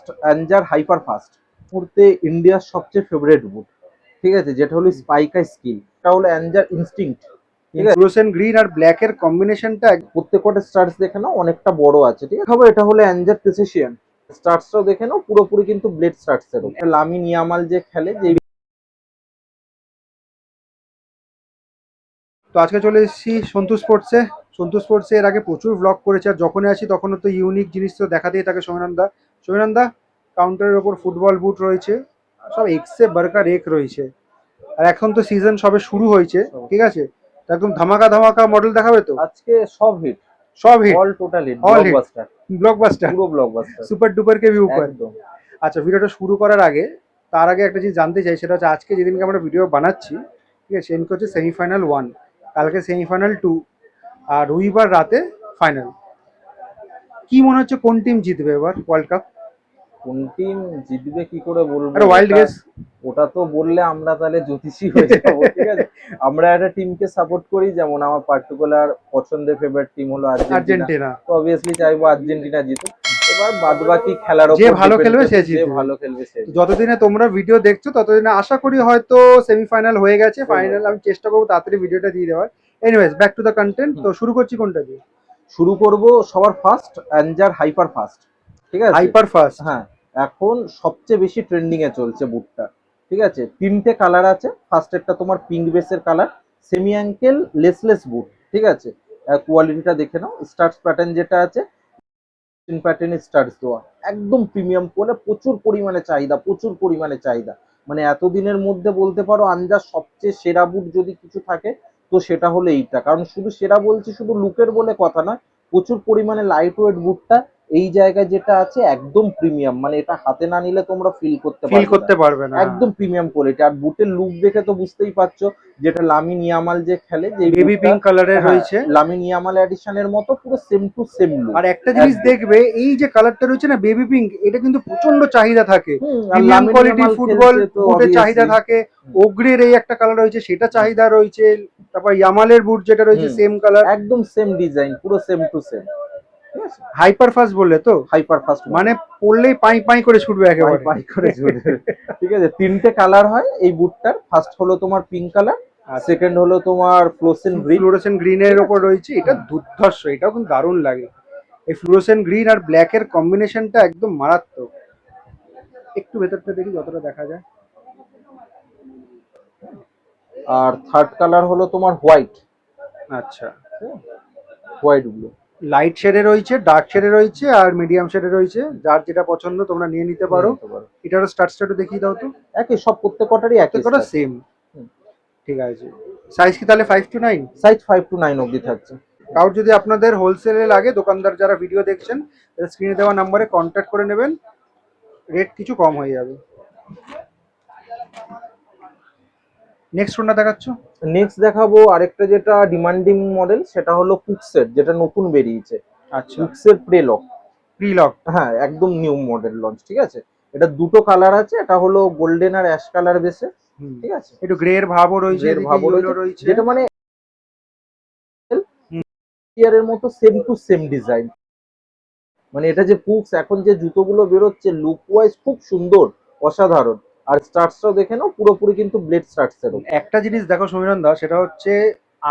First অ্যাঞ্জার hyper fast, মুহূর্তে ইন্ডিয়ার সবচেয়ে ফেভারিট বুট, ঠিক আছে, যেটা হলো স্পাইকা স্কিল, এটা হলো অ্যাঞ্জার ইনস্টিংক্ট, ঠিক আছে। ফ্লোরোসেন্ট গ্রিন আর ব্ল্যাক এর কম্বিনেশনটা প্রত্যেকটা স্টার্স দেখে নাও, অনেকটা বড় আছে, ঠিক আছে। এটা হলো অ্যাঞ্জার প্রিসিশন স্টার্সটাও দেখে নাও, পুরোপুরি কিন্তু ব্লেড স্টার্স এর উপর। লামিন ইয়ামাল যে খেলে, যে তো আজকে চলে এসেছি সন্তু স্পোর্টসে। সন্তু স্পোর্টসে এর আগে প্রচুর ব্লগ করেছে, আর যখনই আসি তখনও তো ইউনিক জিনিস তো দেখাতেই থাকে সৌমেনন্দা। সৌমেনন্দা, কাউন্টারের ওপর ফুটবল বুট রয়েছে, সব এক্সে বার্কার এক রয়েছে। আর এখন তো সিজন সবে শুরু হয়েছে, ঠিক আছে, তো একদম ধামাকা ধামাকা মডেল দেখাবে তো আজকে সব হিট, সব hit, all total hit, all hit, blockbuster, blockbuster, পুরো ব্লকবাস্টার, সুপার ডুপার কে ভিউ পার। একদম। আচ্ছা, ভিডিওটা শুরু করার আগে, তার আগে একটা জিনিস জানতে চাই, সেটা হচ্ছে আজকে যেদিনকে আমরা ভিডিও বানাচ্ছি, ঠিক আছে, সেদিনকে হচ্ছে সেমিফাইনাল 1, কালকে সেমিফাইনাল 2, আর রবিবার রাতে ফাইনাল। কি মনে হচ্ছে কোন টিম জিতবে এবার ওয়ার্ল্ড কাপ? কোন টিম জিতবে কি করে বলবো, একটা ওয়াইল্ড গেস। ওটা তো বললে আমরা তাহলে জ্যোতিষী হয়ে যাবো, ঠিক আছে। আমরা একটা টিমকে সাপোর্ট করি, যেমন আমার পার্টিকুলার পছন্দের ফেভারিট টিম হলো আর্জেন্টিনা, আর্জেন্টিনা। তো অবভিয়াসলি চাইবো আর্জেন্টিনা জিতুক। এবার বাদ বাকি খেলার যে উপর ভালো depend খেলবে সে করছে, যে জিতবে। ভালো খেলবে সে জিতবে। যতদিনে তোমরা ভিডিও দেখছো ততদিনে আশা করি হয়তো সেমিফাইনাল হয়ে গেছে, ফাইনাল আমি চেষ্টা করবো তাড়াতাড়ি ভিডিওটা দিয়ে দেওয়ার। Anyways, back to the content. তো শুরু করছি কোনটা দিয়ে? শুরু করব সবার ফার্স্ট অ্যাঞ্জার হাইপার ফাস্ট, ঠিক আছে। Hyper fast. হ্যাঁ, এখন সবচেয়ে বেশি ট্রেন্ডিং এ চলছে বুটটা, ঠিক আছে। তিনটে কালার আছে, ফার্স্ট একটা তোমার পিঙ্ক বেসের কালার, সেমি অ্যাঙ্কেল লেসলেস বুট, ঠিক আছে। কোয়ালিটিটা দেখে নাও, স্টার্স প্যাটার্ন যেটা আছে, প্যাটার্নে স্টার্স দেওয়া, একদম প্রিমিয়াম কোয়ালিটি, প্রচুর পরিমাণে চাহিদা, প্রচুর পরিমাণে চাহিদা। মানে এতদিনের মধ্যে বলতে পারো আঞ্জার সবচেয়ে সেরা বুট যদি কিছু থাকে, তো সেটা হলো এইটা। কারণ শুধু সেরা বলছি শুধু লুকের বলে কথা নয়, প্রচুর পরিমাণে লাইট ওয়েট বুটটা এই জায়গায় যেটা আছে একদম প্রিমিয়াম, মানে এটা হাতে না নিলে তোমরা ফিল করতে ফিল পারবে না, করতে পারবে না। একদম প্রিমিয়াম কোয়ালিটি। আর বুটের লুক দেখে তো বুঝতেই পারছো, যেটা লামিন ইয়ামাল যে খেলে, যে বেবি পিঙ্ক কালারের রয়েছে, লামিন ইয়ামাল এডিশনের মতো পুরো সেম টু সেম লুক। আর একটা জিনিস দেখবে, এই যে কালারটা রয়েছে না বেবি পিঙ্ক, এটা কিন্তু প্রচন্ড চাহিদা থাকে। আর premium Lamine quality Yamal football খেলছে তো বুটের চাহিদা obviously। থাকে। ওগ্রের এই একটা কালার রয়েছে, সেটা চাহিদা রয়েছে। তারপর ইয়ামালের বুট যেটা রয়েছে সেম কালার, একদম সেম ডিজাইন, পুরো সেম টু সেম, ঠিক আছে। হাইপার ফাস্ট বললে তো, হাইপার ফাস্ট মানে পড়লেই পাই পাই করে ছুটবে পাই একেবারে। পাই করে ঝরবে, ঠিক আছে। তিনটে কালার হয় এই বুটটার, ফার্স্ট হলো তোমার পিঙ্ক কালার, সেকেন্ড হলো তোমার ফ্লোরোসেন্ট গ্রিনের ওপর রয়েছে, এটা দুর্ধর্ষ, এটাও কিন্তু দারুণ লাগে। এই ফ্লোরোসেন্ট গ্রিন আর ব্ল্যাক এর কম্বিনেশনটা একদম মারাত্মক। একটু ভেতরটা দেখি যতটা দেখা যায়। আর থার্ড কালার হলো তোমার হোয়াইট, আচ্ছা, হোয়াইট গুলো লাইট শেডে রয়েছে, ডার্ক শেডে রয়েছে, আর মিডিয়াম শেডে রয়েছে। যার যেটা পছন্দ তোমরা নিয়ে নিতে পারো। এটারও স্টার্টটা দেখিয়ে দাও তো। একই সব, প্রত্যেকটারই একই প্রত্যেকটা style। সেম, ঠিক আছে। সাইজ কি তাহলে 5 to 9? সাইজ 5 to 9 অবধি থাকছে। কারোর যদি আপনাদের হোলসেলে লাগে, দোকানদার যারা ভিডিও দেখছেন, স্ক্রিনে দেওয়া নাম্বারে কন্ট্যাক্ট করে নেবেন, রেট কিছু কম হয়ে যাবে। নেক্সট কোনটা দেখাচ্ছ? নেক্সট দেখাবো আরেকটা যেটা ডিমান্ডিং মডেল, সেটা হলো কুকসের, যেটা নতুন বেরিয়েছে। আচ্ছা, কুকসের প্রেলক, প্রিলক। হ্যাঁ একদম নিউ মডেল লঞ্চ, ঠিক আছে। এটা দুটো কালার আছে, এটা হলো গোল্ডেন আর অ্যাশ কালার বেসে, ঠিক আছে। একটু গ্রে এর ভাবও রয়েছে, এর এদিকে ভাবও ইয়েলো রয়েছে, যেটা মানে ইয়ারের মতো সেম টু সেম ডিজাইন। মানে এটা যে পুক্স এখন যে জুতোগুলো বেরোচ্ছে, লুক ওয়াইজ খুব সুন্দর, অসাধারণ। আর স্টার্টসটাও দেখে নাও, পুরোপুরি কিন্তু ব্লেড স্টার্টস এর উপর। একটা জিনিস দেখো সমীরণ দা, সেটা হচ্ছে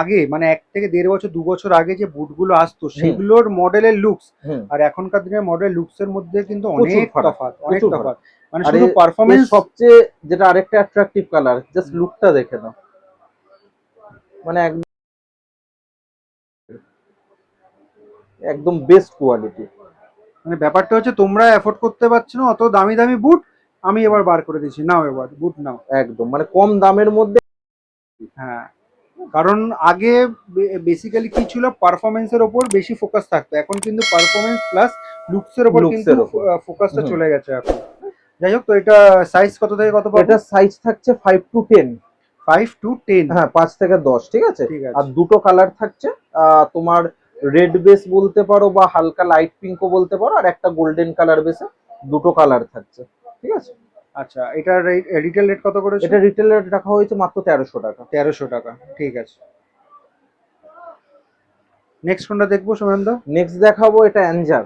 আগে মানে 1 থেকে 1.5 বছর 2 বছর আগে যে বুটগুলো আসতো সেগুলোর মডেলের লুকস আর এখনকার দিনের মডেল লুকস এর মধ্যে কিন্তু অনেক তফাৎ, অনেক তফাৎ। মানে শুধু পারফরমেন্স। সবচেয়ে যেটা আরেকটা অ্যাট্রাকটিভ কালার, জাস্ট লুকটা দেখে নাও, মানে একদম একদম বেস্ট কোয়ালিটি। মানে ব্যাপারটা হচ্ছে তোমরা এফোর্ড করতে পারছো না অত দামি দামি বুট, আমি এবার বার করে দিচ্ছি, নাও এবার বুট নাও। একদম মানে কম দামের মধ্যে। হ্যাঁ, কারণ আগে বেসিক্যালি কি ছিল, পারফরমেন্সের ওপর বেশি ফোকাস থাকতো, এখন কিন্তু পারফরমেন্স প্লাস লুকসের ওপর কিন্তু ফোকাসটা চলে গেছে এখন। যাই হোক, তো এটা সাইজ কত থেকে কত পাবো? এটা সাইজ থাকছে 5 to 10। 5 to 10, হ্যাঁ 5 থেকে 10, ঠিক আছে। ঠিক আছে। আর দুটো কালার থাকছে, তোমার রেড বেস বলতে পারো বা হালকা লাইট পিঙ্কও বলতে পারো, আর একটা গোল্ডেন কালার বেসে দুটো কালার থাকছে, ঠিক আছে। আচ্ছা, এটার রিটেল রেট কত করেছে? এটা রিটেল রেট রাখা হয়েছে মাত্র 1300 টাকা। 1300 টাকা, ঠিক আছে। নেক্সট কোনটা দেখবো সুমন্দা? নেক্সট দেখাবো এটা অ্যাঞ্জার।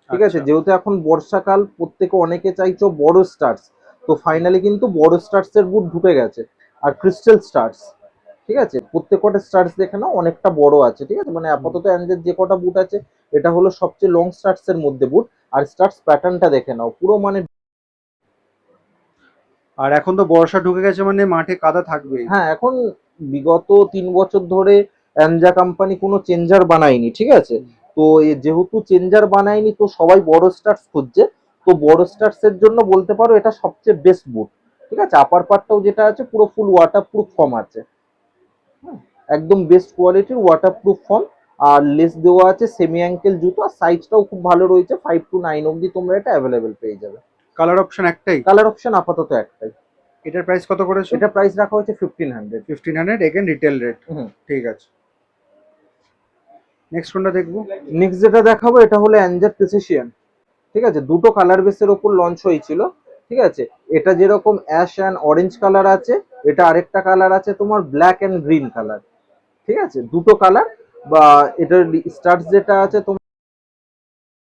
ঠিক আছে, আচ্ছা। যেহেতু এখন বর্ষাকাল, প্রত্যেকে অনেকে চাইছো বড় স্টার্স, তো ফাইনালি কিন্তু বড় স্টার্স এর বুট ঢুকে গেছে। আর ক্রিস্টাল স্টার্স, ঠিক আছে, প্রত্যেক কটা স্টার্স দেখে নাও, অনেকটা বড় আছে, ঠিক আছে, মানে হুম। আপাতত অ্যান্ডের যে কটা বুট আছে এটা হলো সবচেয়ে লং স্টার্স এর মধ্যে বুট। আর স্টার্স প্যাটার্নটা দেখে নাও, পুরো মানে আর এখন তো বর্ষা ঢুকে গেছে মানে মাঠে কাদা থাকবেই। হ্যাঁ, এখন বিগত 3 বছর ধরে অ্যানজা কোম্পানি কোনো চেঞ্জার বানায়নি, ঠিক আছে, তো যেহেতু চেঞ্জার বানায়নি তো সবাই বড় স্টার্স খুঁজছে। তো বড় স্টার্স এর জন্য বলতে পারো এটা সবচেয়ে বেস্ট বুট, ঠিক আছে। আপার পার্টটাও যেটা আছে পুরো ফুল ওয়াটারপ্রুফ ফর্ম আছে, হ্যাঁ, একদম বেস্ট কোয়ালিটির ওয়াটারপ্রুফ ফর্ম। আর লেস দেওয়া আছে সেমি অ্যাঙ্কেল জুতো, আর সাইজটাও খুব ভালো রয়েছে, 5 to 9 অব্দি তোমরা এটা অ্যাভেলেবেল পেয়ে যাবে। কালার অপশন একটাই? কালার অপশন আপাতত একটাই। এটার প্রাইস কত করেছো? এটা প্রাইস রাখা হয়েছে 1500। 1500 এগেন রিটেল রেট। হুম। ঠিক আছে, নেক্সট কোনটা দেখবো? নেক্সট যেটা দেখাবো এটা হলো অ্যানজার প্রিসিশন, ঠিক আছে, দুটো কালার বেসের ওপর লঞ্চ হয়েছিল, ঠিক আছে। এটা যেরকম অ্যাশ অ্যান্ড অরেঞ্জ কালার আছে, এটা আরেকটা কালার আছে তোমার ব্ল্যাক অ্যান্ড গ্রিন কালার, ঠিক আছে, দুটো কালার। বা এটার স্টার্স যেটা আছে তোমার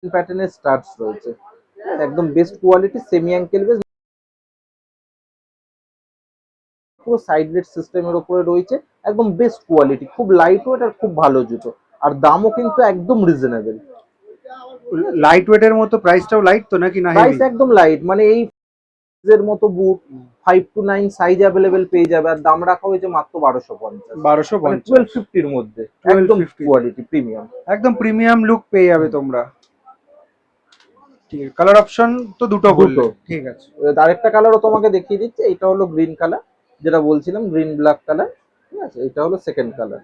প্যাটার্নের স্টার্স রয়েছে, হ্যাঁ, একদম best quality semi ankle base, পুরো সাইড রেড সিস্টেমের উপরে রয়েছে, একদম বেস্ট কোয়ালিটি, খুব লাইট ওয়েট আর খুব ভালো জুতো। আর দামও কিন্তু একদম রিজনেবল। লাইট ওয়েটের মতো প্রাইসটাও লাইট তো নাকি, না প্রাইস হেভি? একদম লাইট, মানে এই এর মতো বুট 5 to 9 সাইজ অ্যাভেলেবেল পেয়ে যাবে। আর দাম রাখা হয়েছে মাত্র 1250, মানে 1250। 1250-র মধ্যে, একদম 1250 কোয়ালিটি প্রিমিয়াম। একদম প্রিমিয়াম লুক পেয়ে যাবে তোমরা। ঠিক আছে, কালার অপশন তো দুটো বললে, দুটো। ঠিক আছে। আরেকটা কালারও তোমাকে দেখিয়ে দিচ্ছি, এটা হলো গ্রিন কালার, যেটা বলছিলাম গ্রিন ব্ল্যাক কালার, ঠিক আছে, এটা হলো সেকেন্ড কালার।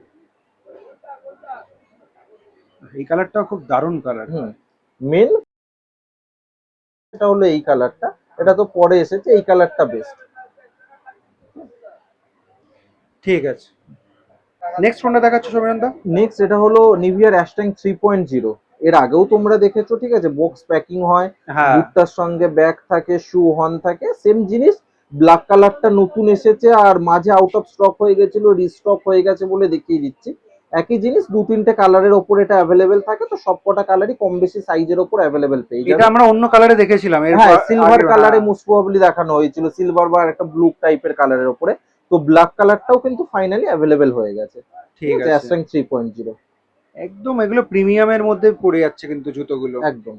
এই কালারটাও খুব দারুণ কালার। হুম। মেন এটা হলো এই কালারটা, এটা তো পরে এসেছে, এই কালারটা বেস্ট। ঠিক আছে, নেক্সট কোনটা দেখাচ্ছ সৌমেনদা? নেক্সট এটা হলো নিভিয়ার অ্যাশট্যাং 3.0। এর আগেও তোমরা দেখেছো, ঠিক আছে, বক্স প্যাকিং হয়, হ্যাঁ। বুটটার সঙ্গে ব্যাগ থাকে, শু হর্ন থাকে, সেম জিনিস। ব্ল্যাক কালারটা নতুন এসেছে, আর মাঝে আউট অফ স্টক হয়ে গেছিল, রিস্টক হয়ে গেছে বলে দেখিয়ে দিচ্ছি। একই জিনিস 2-3টে কালারের ওপর এটা অ্যাভেলেবেল থাকে, তো সবকটা কালারই কম বেশি সাইজের ওপর অ্যাভেলেবেল পেয়ে এটা যাবে। আমরা অন্য কালারে দেখেছিলাম এর হ্যাঁ, সিলভার আগে, কালারে হ্যাঁ। মোস্ট প্রবাবলি দেখানো হয়েছিল, সিলভার বা একটা ব্লু টাইপের কালারের ওপরে। তো ব্ল্যাক কালারটাও কিন্তু ফাইনালি অ্যাভেলেবেল হয়ে গেছে, ঠিক ঠিক আছে, আছে, অ্যাশট্যাং 3.0। একদম এগুলো প্রিমিয়ামের মধ্যে পড়ে যাচ্ছে কিন্তু জুতোগুলো। একদম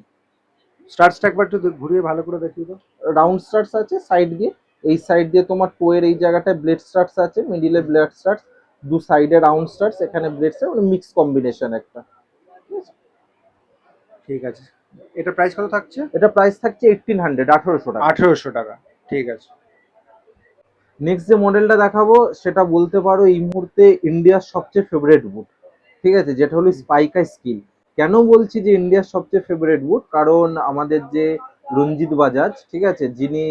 স্টার্টসটা একবার একটু ঘুরিয়ে ভালো করে দেখিয়ে দাও। রাউন্ড স্টার্টস আছে সাইড দিয়ে, এই সাইড দিয়ে তোমার টোয়ের এই জায়গাটায় ব্লেড স্টার্টস আছে, মিডিলে ব্লেড স্টার্টস, দু সাইডে রাউন্ড স্টার্টস, এখানে ব্লেড স্টার্ট, মানে মিক্স কম্বিনেশন একটা, ঠিক আছে? ঠিক আছে, এটা প্রাইস কত থাকছে? এটা প্রাইস থাকছে 1800, 1800 টাকা। 1800 টাকা, ঠিক আছে। নেক্সট যে মডেলটা দেখাবো সেটা বলতে পারো এই মুহূর্তে ইন্ডিয়ার সবচেয়ে ফেভারিট বুট, ঠিক আছে, যেটা হলো স্পাইকা স্কিল। কেন বলছি যে ইন্ডিয়ার সবচেয়ে ফেভারিট বুট, কারণ আমাদের যে রঞ্জিত বাজাজ, ঠিক আছে, যিনি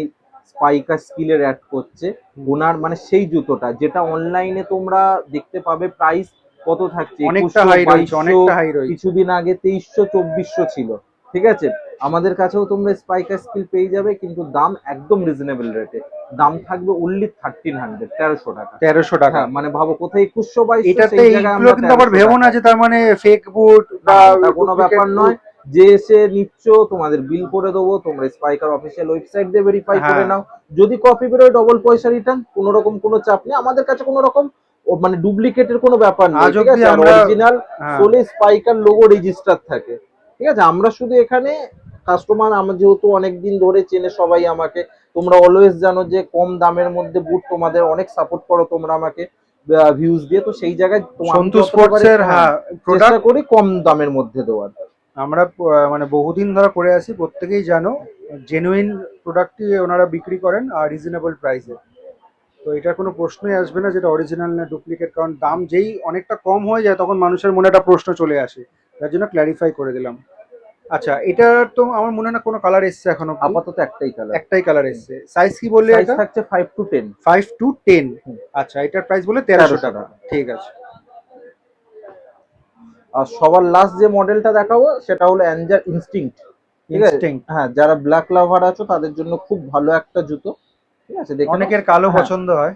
স্পাইকা স্কিলের অ্যাড করছে, ওনার মানে সেই জুতোটা যেটা অনলাইনে তোমরা দেখতে পাবে প্রাইস কত থাকছে, অনেকটা 2100, হাই রয়েছে, 2200, অনেকটা হাই রয়েছে। কিছুদিন আগে 2300, 2400 ছিল, ঠিক আছে। আমাদের কাছেও তোমরা স্পাইকা স্কিল পেয়ে যাবে, কিন্তু দাম একদম রিজনেবল রেটে। দাম থাকবে অনলি 1300, 1300 টাকা। 1300 টাকা? হ্যাঁ, মানে ভাবো কোথায় 2100, 2200, এটাতে সেই জায়গায় এইগুলো আমরা কিন্তু আবার 1300 ভেবো না টাকা। যে তার মানে ফেক বুট না, বা ওটা কোনো ব্যাপার ডুপ্লিকেট নয়, বুট। যে এসে নিচ্ছ তোমাদের বিল করে দেবো, তোমরা স্পাইকার অফিসিয়াল ওয়েবসাইট দিয়ে ভেরিফাই করে হ্যাঁ। নাও। যদি কপি বেরোয় ডবল পয়সা রিটার্ন, কোনো রকম কোনো চাপ নেই, আমাদের কাছে কোনো রকম মানে ডুপ্লিকেটের কোনো ব্যাপার নেই, আজ ঠিক অব্দি আছে। আর আমরা, অরিজিনাল হ্যাঁ। সোলে স্পাইকার লোগো রেজিস্টার থাকে, ঠিক আছে। আমরা শুধু এখানে কাস্টমার, আমার যেহেতু অনেকদিন ধরে চেনে সবাই আমাকে, তোমরা অলওয়েজ জানো যে কম দামের মধ্যে বুট তোমাদের অনেক সাপোর্ট করো তোমরা আমাকে ভিউজ দিয়ে, তো সেই জায়গায় আমি সন্তু যতটা স্পোর্টস পারি, এর, হ্যাঁ, হ্যাঁ, চেষ্টা প্রোডাক্ট করি কম দামের মধ্যে দেওয়ার। আমরা মানে বহুদিন ধরে করে আসি, প্রত্যেকেই জানো জেনুইন প্রোডাক্টই ওনারা বিক্রি করেন আর রিজনেবল প্রাইসে। তো এটার কোনো প্রশ্নই আসবে না যেটা অরিজিনাল না ডুপ্লিকেট, কারণ দাম যেই অনেকটা কম হয়ে যায় তখন মানুষের মনে একটা প্রশ্ন চলে আসে, তার জন্য ক্ল্যারিফাই করে দিলাম। আচ্ছা, এটা তো আমার মনে হয় না কোনো কালার এসছে এখন অব্দি। আপাতত একটাই কালার। একটাই কালার এসছে। সাইজ কি বললে সাইজ এটা? থাকছে 5 to 10। 5 to 10। হুম। আচ্ছা, এটার প্রাইস বলে 1300 1300 টাকা। টাকা। ঠিক আছে। আর সবার লাস্ট যে মডেলটা দেখাবো সেটা হলো অ্যানজার ইনস্টিংক্ট, ঠিক আছে। ইনস্টিংক্ট। হ্যাঁ, যারা ব্ল্যাক লাভার আছো তাদের জন্য খুব ভালো একটা জুতো, ঠিক আছে, দেখে নাও। অনেকের কালো হ্যাঁ, পছন্দ হয়।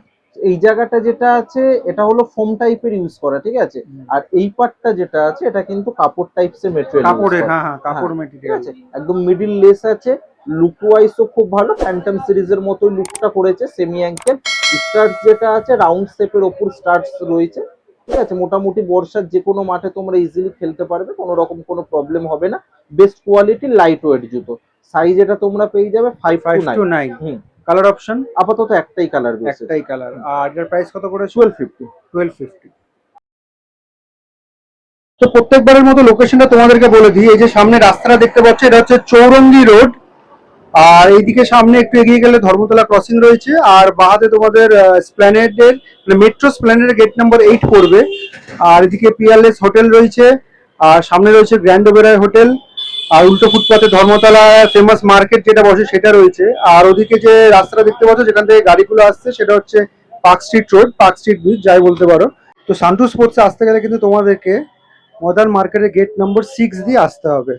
এই জায়গাটা যেটা আছে এটা হলো ফোম টাইপের ইউজ করা, ঠিক আছে। আর এই পার্টটা যেটা আছে এটা কিন্তু কাপড় টাইপস এর মেটেরিয়াল, কাপড়ের, হ্যাঁ হ্যাঁ কাপড় ঠিক মেটেরিয়াল। আছে। একদম মিডিল লেস আছে, লুক ওয়াইজও খুব ভালো, ফ্যান্টম সিরিজের মতো লুকটা করেছে। সেমি অ্যাঙ্কেল স্টার্টস যেটা আছে রাউন্ড শেপের ওপর স্টার্টস রয়েছে, ঠিক আছে। মোটামুটি বর্ষার যে কোনো মাঠে তোমরা ইজিলি খেলতে পারবে, কোনো রকম কোনো প্রবলেম হবে না। বেস্ট কোয়ালিটি লাইট ওয়েট জুতো। সাইজ এটা তোমরা পেয়ে যাবে 5 5 to to 9। 9। কালার অপশন আপাতত একটাই কালার বেশি, একটাই কালার। আর এটার প্রাইস কত করে? 1250। 1250। তো প্রত্যেকবারের মতো লোকেশনটা তোমাদেরকে বলে দিই। এই যে সামনে রাস্তাটা দেখতে পাচ্ছ, এটা হচ্ছে চৌরঙ্গি রোড। আর এইদিকে সামনে একটু এগিয়ে গেলে ধর্মতলা ক্রসিং রয়েছে, আর বাহাতে তোমাদের স্প্ল্যানেডের মানে মেট্রো স্প্ল্যানেডের গেট নাম্বার 8 পড়বে। আর এদিকে পিয়ারলেস হোটেল রয়েছে, আর সামনে রয়েছে গ্র্যান্ড ওবেরয় হোটেল। আর উল্টো ফুটপাতে ধর্মতলা ফেমাস মার্কেট যেটা বসে সেটা রয়েছে। আর ওদিকে যে রাস্তাটা দেখতে পাচ্ছ যেখান থেকে গাড়িগুলো আসছে সেটা হচ্ছে park street road, park street bridge যাই বলতে পারো। তো সান্টু স্পোর্টসে আসতে গেলে কিন্তু তোমাদেরকে মডার্ন মার্কেটের গেট নম্বর 6 দিয়ে আসতে হবে।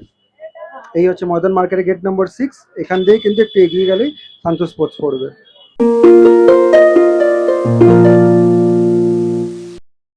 এই হচ্ছে মডার্ন মার্কেটের গেট নম্বর 6। এখান দিয়ে কিন্তু একটু এগিয়ে গেলেই সান্টু স্পোর্টস পড়বে।